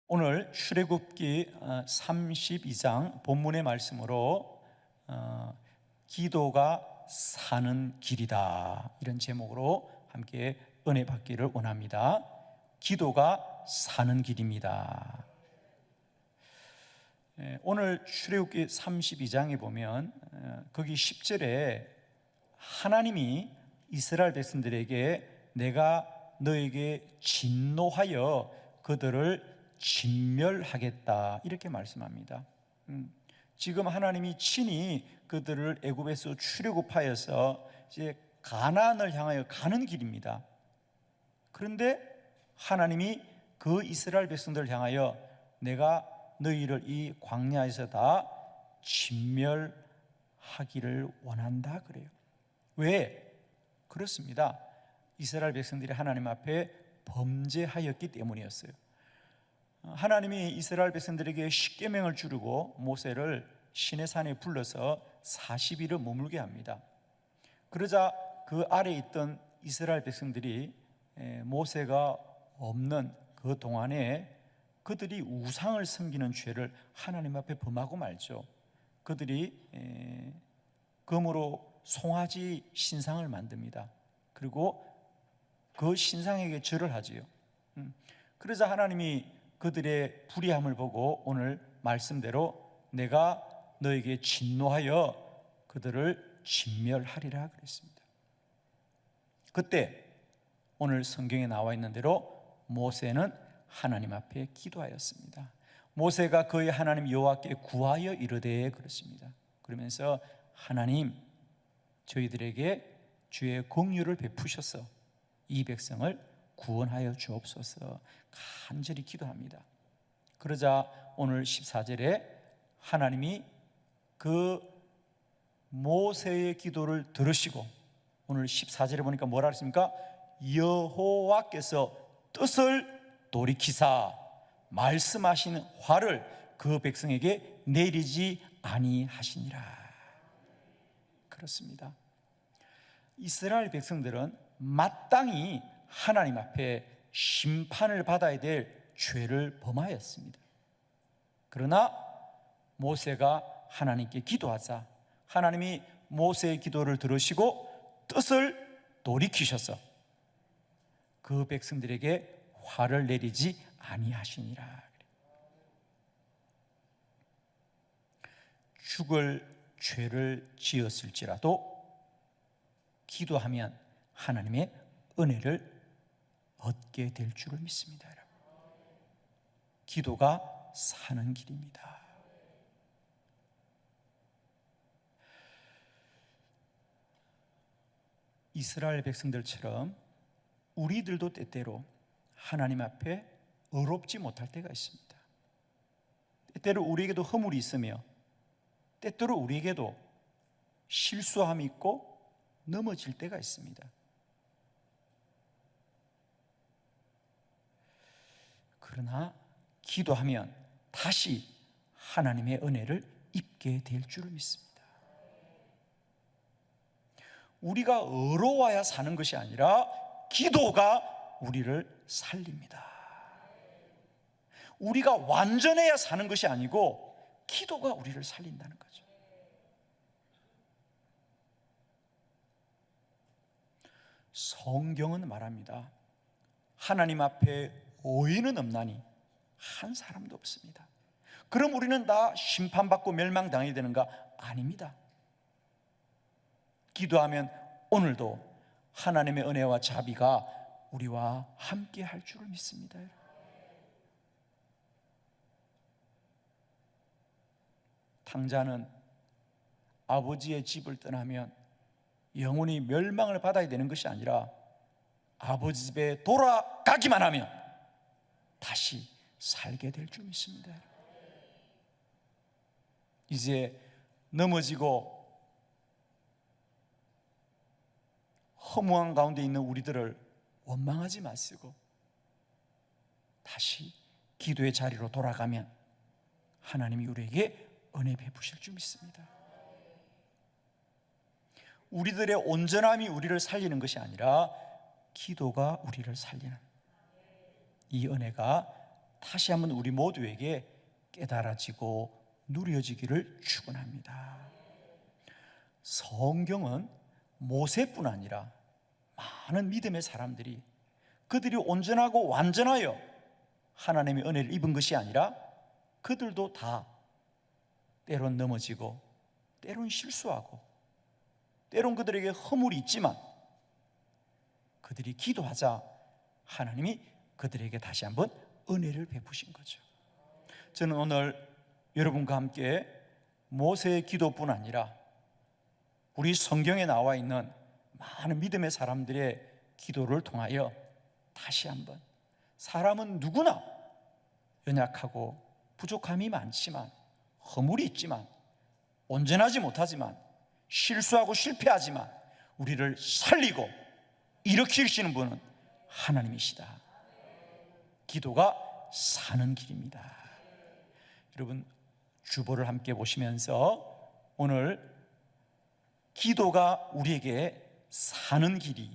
오늘 출애굽기 32장 본문의 말씀으로 기도가 사는 길이다, 이런 제목으로 함께 은혜 받기를 원합니다. 기도가 사는 길입니다. 오늘 출애굽기 32장에 보면 거기 10절에 하나님이 이스라엘 백성들에게 내가 너에게 진노하여 그들을 진멸하겠다, 이렇게 말씀합니다. 지금 하나님이 친히 그들을 애굽에서 출애굽하여서 이제 가나안을 향하여 가는 길입니다. 그런데 하나님이 그 이스라엘 백성들을 향하여 내가 너희를 이 광야에서 다 진멸하기를 원한다 그래요. 왜? 그렇습니다. 이스라엘 백성들이 하나님 앞에 범죄하였기 때문이었어요. 하나님이 이스라엘 백성들에게 십계명을 주르고 모세를 시내산에 불러서 40일을 머물게 합니다. 그러자 그 아래에 있던 이스라엘 백성들이 모세가 없는 그 동안에 그들이 우상을 섬기는 죄를 하나님 앞에 범하고 말죠. 그들이 금으로 송아지 신상을 만듭니다. 그리고 그 신상에게 절을 하지요. 그러자 하나님이 그들의 불의함을 보고 오늘 말씀대로 내가 너에게 진노하여 그들을 진멸하리라 그랬습니다. 그때 오늘 성경에 나와 있는 대로 모세는 하나님 앞에 기도하였습니다. 모세가 그의 하나님 여호와께 구하여 이르되 그렇습니다. 그러면서 하나님, 저희들에게 주의 긍휼을 베푸셔서 이 백성을 구원하여 주옵소서 간절히 기도합니다. 그러자 오늘 14절에 하나님이 그 모세의 기도를 들으시고, 오늘 14절에 보니까 뭐라 했습니까? 여호와께서 뜻을 돌이키사 말씀하신 화를 그 백성에게 내리지 아니하시니라. 그렇습니다. 이스라엘 백성들은 마땅히 하나님 앞에 심판을 받아야 될 죄를 범하였습니다. 그러나 모세가 하나님께 기도하자 하나님이 모세의 기도를 들으시고 뜻을 돌이키셔서 그 백성들에게 화를 내리지 아니하시니라. 죽을 죄를 지었을지라도 기도하면 하나님의 은혜를 얻게 될 줄을 믿습니다. 여러분. 기도가 사는 길입니다. 이스라엘 백성들처럼 우리들도 때때로 하나님 앞에 의롭지 못할 때가 있습니다. 때때로 우리에게도 허물이 있으며 때때로 우리에게도 실수함이 있고 넘어질 때가 있습니다. 그러나 기도하면 다시 하나님의 은혜를 입게 될 줄을 믿습니다. 우리가 의로워야 사는 것이 아니라 기도가 우리를 살립니다. 우리가 완전해야 사는 것이 아니고 기도가 우리를 살린다는 거죠. 성경은 말합니다. 하나님 앞에 의인은 없나니 한 사람도 없습니다. 그럼 우리는 다 심판받고 멸망당해야 되는가? 아닙니다. 기도하면 오늘도 하나님의 은혜와 자비가 우리와 함께 할 줄을 믿습니다. 탕자는 아버지의 집을 떠나면 영원히 멸망을 받아야 되는 것이 아니라 아버지 집에 돌아가기만 하면 다시 살게 될 줄 믿습니다. 이제 넘어지고 허무한 가운데 있는 우리들을 원망하지 마시고 다시 기도의 자리로 돌아가면 하나님이 우리에게 은혜 베푸실 줄 믿습니다. 우리들의 온전함이 우리를 살리는 것이 아니라 기도가 우리를 살리는 이 은혜가 다시 한번 우리 모두에게 깨달아지고 누려지기를 축원합니다. 성경은 모세뿐 아니라 많은 믿음의 사람들이 그들이 온전하고 완전하여 하나님의 은혜를 입은 것이 아니라 그들도 다 때론 넘어지고 때론 실수하고 때론 그들에게 허물이 있지만 그들이 기도하자 하나님이 그들에게 다시 한번 은혜를 베푸신 거죠. 저는 오늘 여러분과 함께 모세의 기도뿐 아니라 우리 성경에 나와 있는 많은 믿음의 사람들의 기도를 통하여 다시 한번 사람은 누구나 연약하고 부족함이 많지만 허물이 있지만 온전하지 못하지만 실수하고 실패하지만 우리를 살리고 일으키시는 분은 하나님이시다. 기도가 사는 길입니다. 여러분 주보를 함께 보시면서 오늘 기도가 우리에게 사는 길이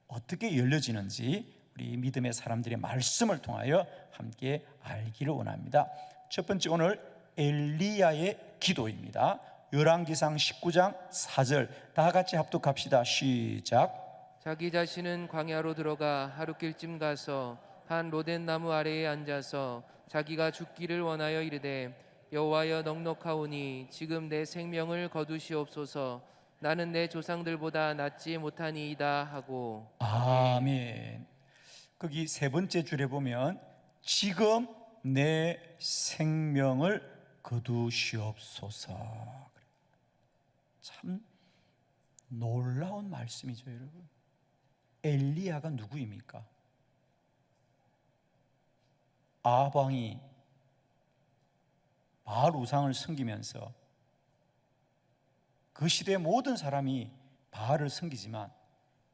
어떻게 열려지는지 우리 믿음의 사람들의 말씀을 통하여 함께 알기를 원합니다. 첫 번째 오늘 엘리야의 기도입니다. 열왕기상 19장 4절 다 같이 합독합시다. 시작. 자기 자신은 광야로 들어가 하룻길쯤 가서 한 로덴 나무 아래에 앉아서 자기가 죽기를 원하여 이르되 여호와여 넉넉하오니 지금 내 생명을 거두시옵소서. 나는 내 조상들보다 낫지 못하니이다 하고. 아멘. 거기 세 번째 줄에 보면 지금 내 생명을 거두시옵소서. 참 놀라운 말씀이죠, 여러분. 엘리야가 누구입니까? 아합 왕이 바알 우상을 섬기면서 그 시대의 모든 사람이 바알을 섬기지만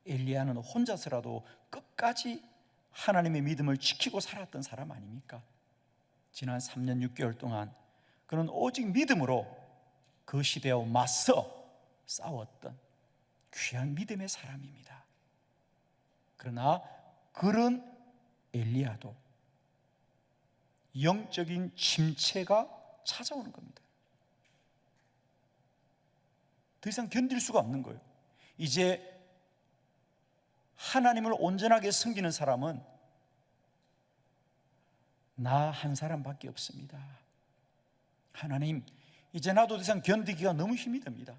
엘리야는 혼자서라도 끝까지 하나님의 믿음을 지키고 살았던 사람 아닙니까? 지난 3년 6개월 동안 그는 오직 믿음으로 그 시대와 맞서 싸웠던 귀한 믿음의 사람입니다. 그러나 그런 엘리야도 영적인 침체가 찾아오는 겁니다. 더 이상 견딜 수가 없는 거예요. 이제 하나님을 온전하게 섬기는 사람은 나 한 사람밖에 없습니다. 하나님, 이제 나도 더 이상 견디기가 너무 힘이 듭니다.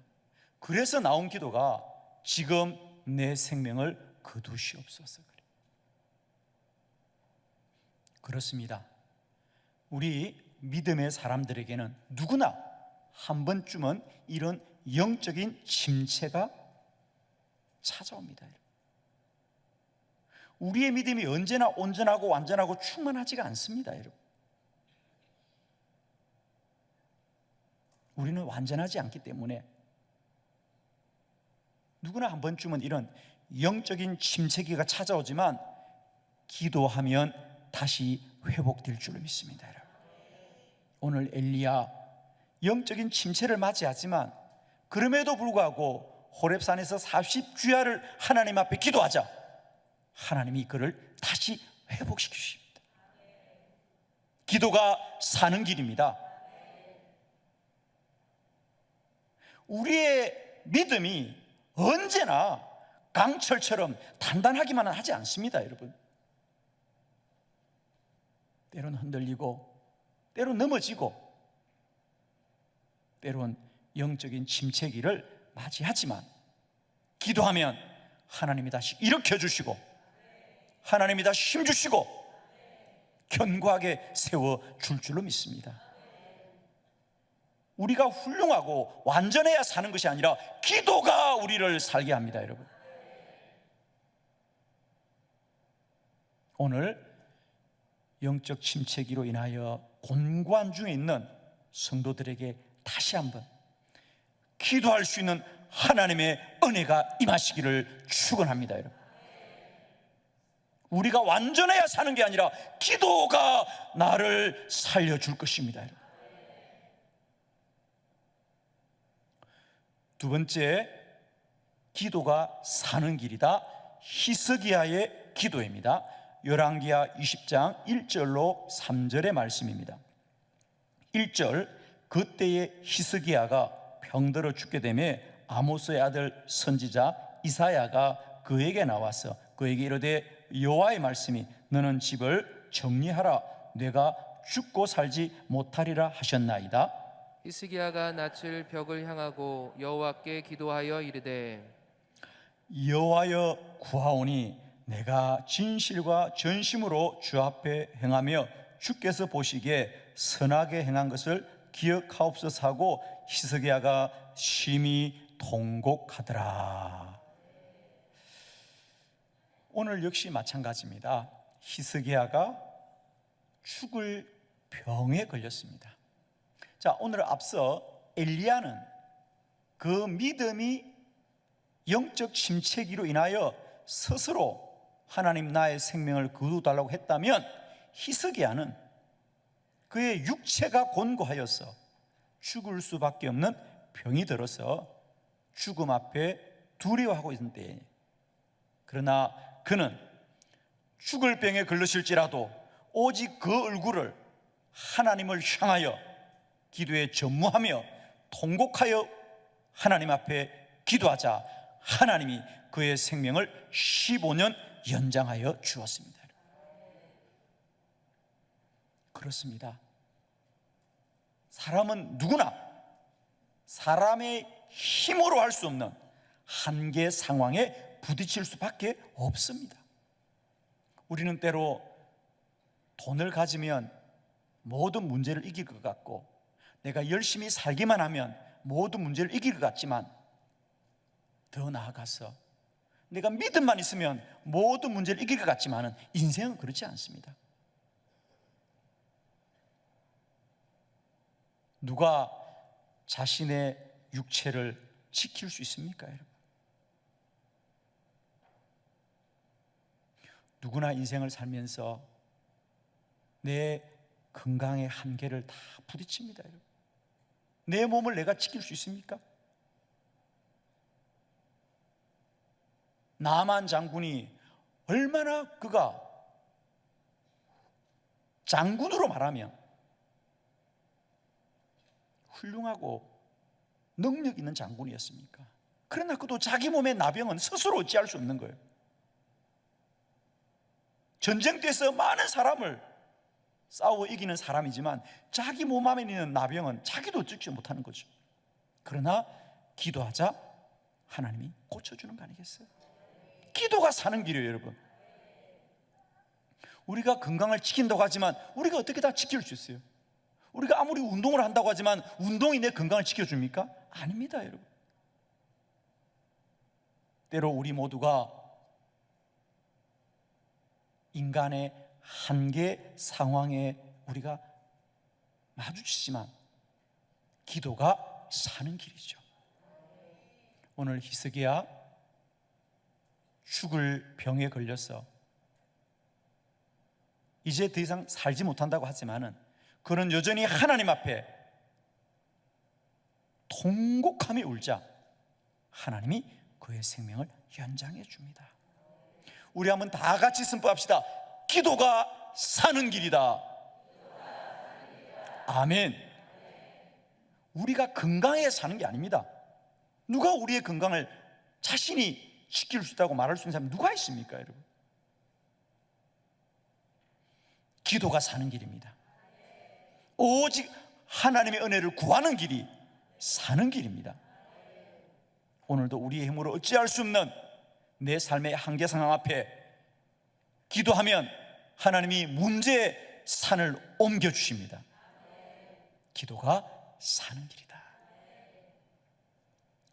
그래서 나온 기도가 지금 내 생명을 거두시옵소서. 그렇습니다. 우리 믿음의 사람들에게는 누구나 한 번쯤은 이런 영적인 침체가 찾아옵니다. 우리의 믿음이 언제나 온전하고 완전하고 충만하지가 않습니다, 여러분. 우리는 완전하지 않기 때문에 누구나 한 번쯤은 이런 영적인 침체기가 찾아오지만 기도하면 다시 회복될 줄로 믿습니다, 여러분. 오늘 엘리야 영적인 침체를 맞이하지만 그럼에도 불구하고 호렙산에서 40주야를 하나님 앞에 기도하자 하나님이 그를 다시 회복시키십니다. 기도가 사는 길입니다. 우리의 믿음이 언제나 강철처럼 단단하기만 하지 않습니다, 여러분. 때론 흔들리고 때론 넘어지고 때론 영적인 침체기를 맞이하지만 기도하면 하나님이 다시 일으켜 주시고 하나님이 다시 힘 주시고 견고하게 세워 줄 줄로 믿습니다. 우리가 훌륭하고 완전해야 사는 것이 아니라 기도가 우리를 살게 합니다, 여러분. 오늘 영적 침체기로 인하여 곤고한 중에 있는 성도들에게 다시 한번 기도할 수 있는 하나님의 은혜가 임하시기를 축원합니다, 여러분. 우리가 완전해야 사는 게 아니라 기도가 나를 살려줄 것입니다, 여러분. 두 번째, 기도가 사는 길이다. 히스기야의 기도입니다. 열왕기하 20장 1절로 3절의 말씀입니다. 1절, 그때에 히스기야가 병들어 죽게 되매 아모스의 아들 선지자 이사야가 그에게 나와서 그에게 이르되 여호와의 말씀이 너는 집을 정리하라 내가 죽고 살지 못하리라 하셨나이다. 히스기야가 낯을 벽을 향하고 여호와께 기도하여 이르되 여호와여 구하오니 내가 진실과 전심으로 주 앞에 행하며 주께서 보시기에 선하게 행한 것을 기억하옵소서 하고 히스기야가 심히 통곡하더라. 오늘 역시 마찬가지입니다. 히스기야가 죽을 병에 걸렸습니다. 자, 오늘 앞서 엘리야는 그 믿음이 영적 침체기로 인하여 스스로 하나님 나의 생명을 거두달라고 했다면 히스기야는 그의 육체가 곤고하여서 죽을 수밖에 없는 병이 들어서 죽음 앞에 두려워하고 있는데, 그러나 그는 죽을 병에 걸리실지라도 오직 그 얼굴을 하나님을 향하여 기도에 전무하며 통곡하여 하나님 앞에 기도하자 하나님이 그의 생명을 15년 연장하여 주었습니다. 그렇습니다. 사람은 누구나 사람의 힘으로 할 수 없는 한계 상황에 부딪힐 수밖에 없습니다. 우리는 때로 돈을 가지면 모든 문제를 이길 것 같고 내가 열심히 살기만 하면 모든 문제를 이길 것 같지만 더 나아가서 내가 믿음만 있으면 모든 문제를 이길 것 같지만 인생은 그렇지 않습니다. 누가 자신의 육체를 지킬 수 있습니까, 여러분? 누구나 인생을 살면서 내 건강의 한계를 다 부딪힙니다, 여러분. 내 몸을 내가 지킬 수 있습니까? 나만 장군이 얼마나 그가 장군으로 말하면 훌륭하고 능력 있는 장군이었습니까? 그러나 그도 자기 몸의 나병은 스스로 어찌할 수 없는 거예요. 전쟁터에서 많은 사람을 싸워 이기는 사람이지만 자기 몸 안에 있는 나병은 자기도 어쩌지 못하는 거죠. 그러나 기도하자 하나님이 고쳐주는 거 아니겠어요? 기도가 사는 길이에요, 여러분. 우리가 건강을 지킨다고 하지만 우리가 어떻게 다 지킬 수 있어요? 우리가 아무리 운동을 한다고 하지만 운동이 내 건강을 지켜줍니까? 아닙니다, 여러분. 때로 우리 모두가 인간의 한계 상황에 우리가 마주치지만 기도가 사는 길이죠. 오늘 히스기야 죽을 병에 걸려서 이제 더 이상 살지 못한다고 하지만은 그는 여전히 하나님 앞에 통곡하며 울자 하나님이 그의 생명을 연장해 줍니다. 우리 한번 다 같이 선포합시다. 기도가 사는 길이다. 아멘. 우리가 건강해 사는 게 아닙니다. 누가 우리의 건강을 자신이 지킬 수 있다고 말할 수 있는 사람이 누가 있습니까, 여러분? 기도가 사는 길입니다. 오직 하나님의 은혜를 구하는 길이 사는 길입니다. 오늘도 우리의 힘으로 어찌할 수 없는 내 삶의 한계 상황 앞에 기도하면 하나님이 문제의 산을 옮겨주십니다. 기도가 사는 길이다.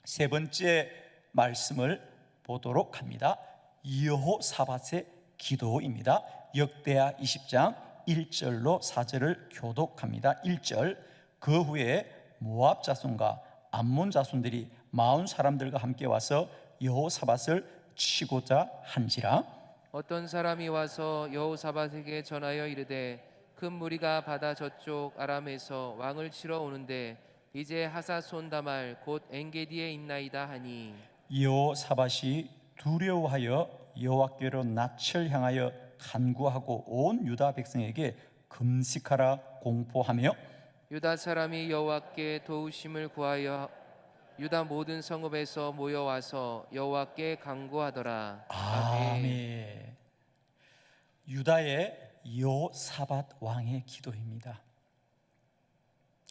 세 번째 말씀을 보도록 합니다. 여호사밧의 기도입니다. 역대하 20장 1절로 4절을 교독합니다. 1절, 그 후에 모압 자손과 암몬 자손들이 마흔 사람들과 함께 와서 여호사밧을 치고자 한지라. 어떤 사람이 와서 여호사밧에게 전하여 이르되 큰 무리가 바다 저쪽 아람에서 왕을 치러 오는데 이제 하사손 다말 곧 엔게디에 있나이다 하니, 여호사밧이 두려워하여 여호와께로 낯을 향하여 간구하고 온 유다 백성에게 금식하라 공포하며 유다 사람이 여호와께 도우심을 구하여 유다 모든 성읍에서 모여와서 여호와께 간구하더라. 아멘. 유다의 여호사밧 왕의 기도입니다.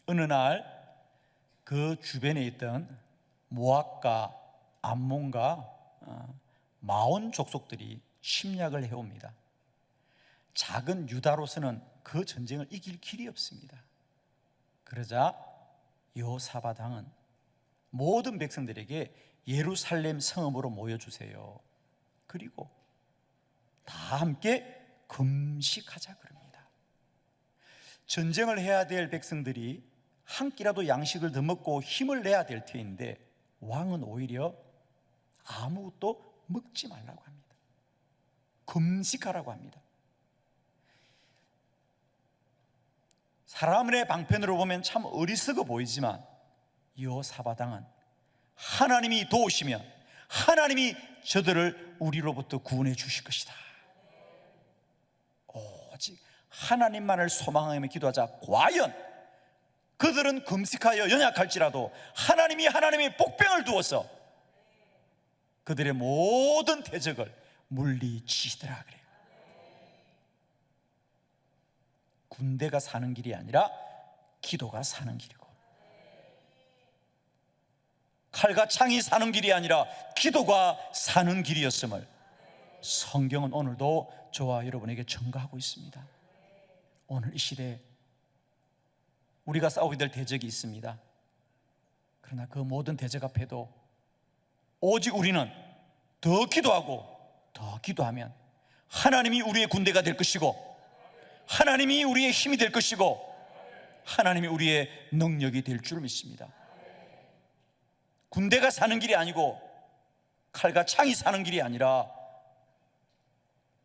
어느 날 그 주변에 있던 모압과 암몬과 마온 족속들이 침략을 해옵니다. 작은 유다로서는 그 전쟁을 이길 길이 없습니다. 그러자 여호사밧 왕은 모든 백성들에게 예루살렘 성읍으로 모여주세요. 그리고 다 함께 금식하자 그럽니다. 전쟁을 해야 될 백성들이 한 끼라도 양식을 더 먹고 힘을 내야 될 터인데 왕은 오히려 아무것도 먹지 말라고 합니다. 금식하라고 합니다. 사람의 방편으로 보면 참 어리석어 보이지만 여호사밧 왕은 하나님이 도우시면 하나님이 저들을 우리로부터 구원해 주실 것이다. 오직 하나님만을 소망하며 기도하자. 과연 그들은 금식하여 연약할지라도 하나님의 복병을 두어서 그들의 모든 대적을 물리치시더라 그래요. 군대가 사는 길이 아니라 기도가 사는 길이고, 칼과 창이 사는 길이 아니라 기도가 사는 길이었음을 성경은 오늘도 저와 여러분에게 증거하고 있습니다. 오늘 이 시대에 우리가 싸우게 될 대적이 있습니다. 그러나 그 모든 대적 앞에도 오직 우리는 더 기도하고 더 기도하면 하나님이 우리의 군대가 될 것이고, 하나님이 우리의 힘이 될 것이고, 하나님이 우리의 능력이 될 줄 믿습니다. 군대가 사는 길이 아니고 칼과 창이 사는 길이 아니라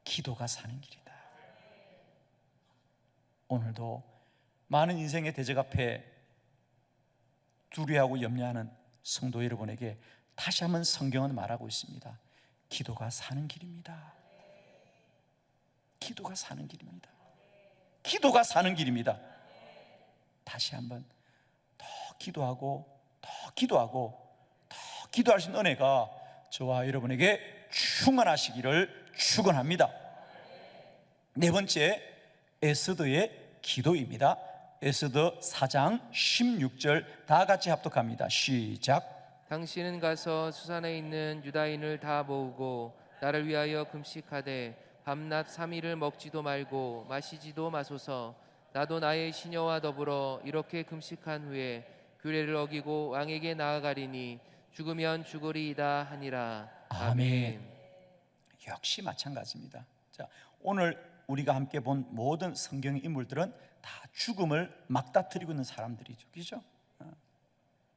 기도가 사는 길이다. 오늘도 많은 인생의 대적 앞에 두려워하고 염려하는 성도 여러분에게 다시 한번 성경은 말하고 있습니다. 기도가 사는 길입니다. 기도가 사는 길입니다. 기도가 사는 길입니다. 다시 한번 더 기도하고 더 기도하고 더 기도할 수 있는 은혜가 저와 여러분에게 충만하시기를 축원합니다. 네 번째, 에스더의 기도입니다. 에스더 4장 16절 다 같이 합독합니다. 시작. 당신은 가서 수산에 있는 유다인을 다 모으고 나를 위하여 금식하되 밤낮 3일을 먹지도 말고 마시지도 마소서. 나도 나의 시녀와 더불어 이렇게 금식한 후에 규례를 어기고 왕에게 나아가리니 죽으면 죽으리이다 하니라. 아멘. 역시 마찬가지입니다. 자, 오늘 우리가 함께 본 모든 성경 인물들은 다 죽음을 막다트리고 있는 사람들이죠. 그죠?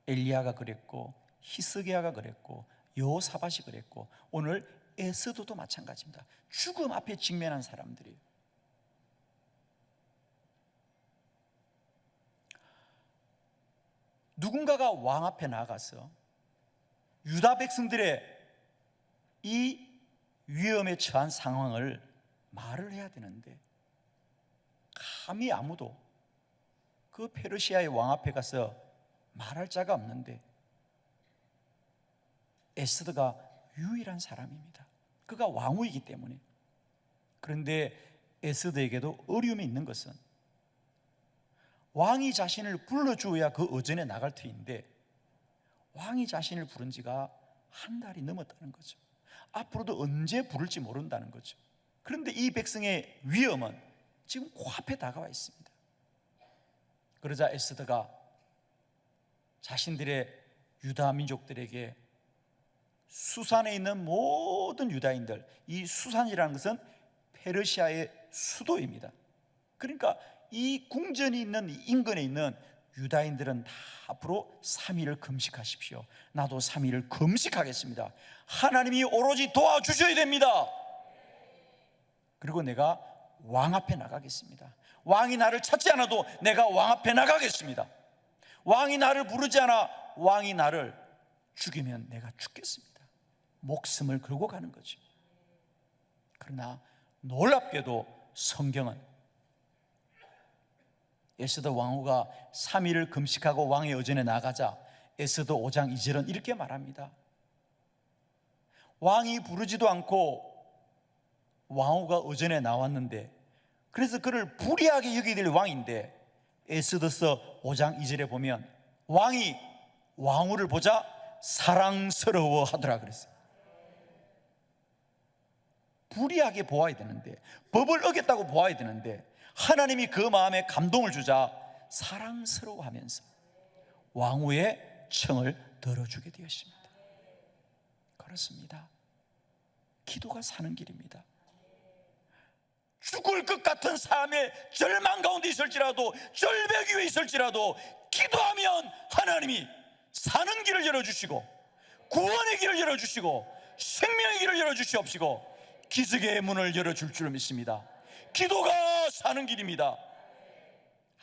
엘리야가 그랬고, 히스기야가 그랬고, 여호사밧이 그랬고, 오늘 에스더도 마찬가지입니다. 죽음 앞에 직면한 사람들이에요. 누군가가 왕 앞에 나가서 유다 백성들의 이 위험에 처한 상황을 말을 해야 되는데, 감히 아무도 그 페르시아의 왕 앞에 가서 말할 자가 없는데, 에스더가 유일한 사람입니다. 그가 왕후이기 때문에. 그런데 에스더에게도 어려움이 있는 것은, 왕이 자신을 불러주어야 그 어전에 나갈 터인데 왕이 자신을 부른 지가 한 달이 넘었다는 거죠. 앞으로도 언제 부를지 모른다는 거죠. 그런데 이 백성의 위험은 지금 코앞에 다가와 있습니다. 그러자 에스더가 자신들의 유다 민족들에게 수산에 있는 모든 유다인들, 이 수산이라는 것은 페르시아의 수도입니다. 그러니까 이 궁전이 있는, 이 인근에 있는 유다인들은 다 앞으로 3일을 금식하십시오. 나도 3일을 금식하겠습니다. 하나님이 오로지 도와주셔야 됩니다. 그리고 내가 왕 앞에 나가겠습니다. 왕이 나를 찾지 않아도 내가 왕 앞에 나가겠습니다. 왕이 나를 부르지 않아 왕이 나를 죽이면 내가 죽겠습니다. 목숨을 걸고 가는 거죠. 그러나 놀랍게도 성경은 에스더 왕후가 3일을 금식하고 왕의 의전에 나가자 에스더 5장 2절은 이렇게 말합니다. 왕이 부르지도 않고 왕후가 의전에 나왔는데, 그래서 그를 불의하게 여기게 될 왕인데, 에스더서 5장 2절에 보면 왕이 왕후를 보자 사랑스러워 하더라 그랬어요. 불의하게 보아야 되는데, 법을 어겼다고 보아야 되는데, 하나님이 그 마음에 감동을 주자 사랑스러워하면서 왕후의 청을 들어주게 되었습니다. 그렇습니다. 기도가 사는 길입니다. 죽을 것 같은 삶의 절망 가운데 있을지라도, 절벽 위에 있을지라도 기도하면 하나님이 사는 길을 열어주시고, 구원의 길을 열어주시고, 생명의 길을 열어주시옵시고, 기적의 문을 열어줄 줄 믿습니다. 기도가 사는 길입니다.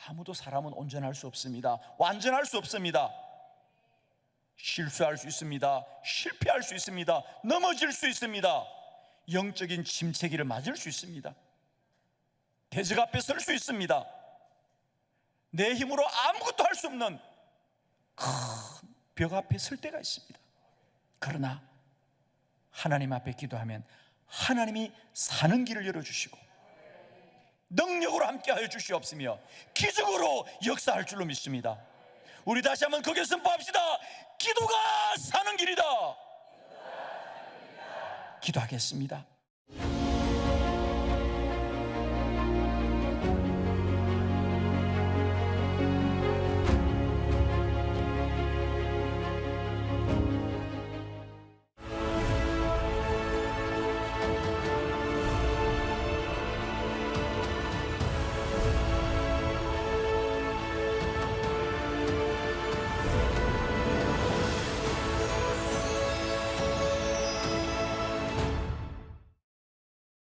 아무도 사람은 온전할 수 없습니다. 완전할 수 없습니다. 실수할 수 있습니다. 실패할 수 있습니다. 넘어질 수 있습니다. 영적인 침체기를 맞을 수 있습니다. 대적 앞에 설 수 있습니다. 내 힘으로 아무것도 할 수 없는 큰 벽 앞에 설 때가 있습니다. 그러나 하나님 앞에 기도하면 하나님이 사는 길을 열어주시고 능력으로 함께하여 주시옵으며 기적으로 역사할 줄로 믿습니다. 우리 다시 한번 거기에 선포합시다. 기도가 사는 길이다. 기도하겠습니다.